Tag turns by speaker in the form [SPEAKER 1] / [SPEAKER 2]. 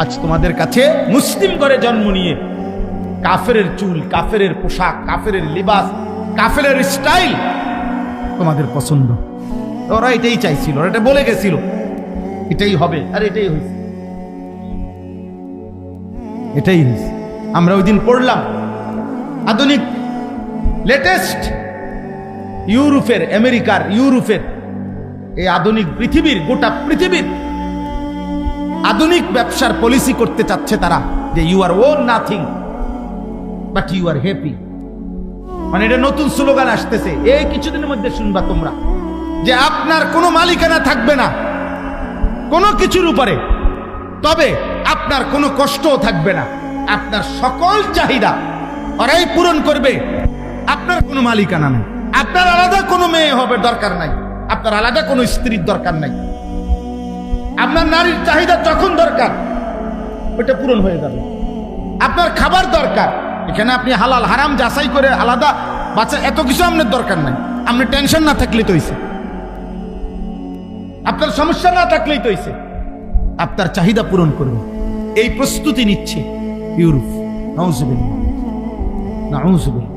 [SPEAKER 1] আজ তোমাদের কাছে মুসলিম ঘরে জন্ম নিয়ে কাফেরের চুল, কাফেরের পোশাক, কাফেরের লিবাস, কাফেরের স্টাইল তোমাদের পছন্দ। ওরা এটাই চাইছিল, ওরা এটা বলে গেছিল এটাই হবে, আর এটাই হয়েছে, এটাই হয়েছে। আমরা ওই দিন পড়লাম আধুনিক লেটেস্ট ইউরোপের, আমেরিকার, ইউরোপের এই আধুনিক পৃথিবীর, গোটা পৃথিবীর আধুনিক ব্যবসার পলিসি করতে চাচ্ছে তারা, যে you are own nothing but you are happy. মানে এটা নতুন স্লোগান আসতেছে, এই কিছুদিনের মধ্যে শুনবা তোমরা, যে আপনার কোনো মালিকানা থাকবে না কোনো কিছুর উপরে, তবে আপনার কোনো কষ্টও থাকবে না, আপনার সকল চাহিদা ওরাই পূরণ করবে, আপনার কোনো মালিকানা নেই, আপনার আলাদা কোনো মেয়ে হবে দরকার নাই, আপনার আলাদা কোনো স্ত্রীর দরকার নাই, আপনার নারীর চাহিদা যখন দরকার ওটা পূরণ হয়ে যাবে। আপনার খাবার দরকার, এখানে আপনি হালাল হারাম যাচাই করে আলাদা বাচ্চা, এত কিছু আপনার দরকার নাই, আপনি টেনশন না থাকলেই তো হইছে, আপনার সমস্যা না থাকলেই তো হইছে, আপনার চাহিদা পূরণ করবে, এই প্রস্তুতি নিচ্ছে ইউরোপ। নাউজুবিল্লাহ, নাউজুবিল্লাহ।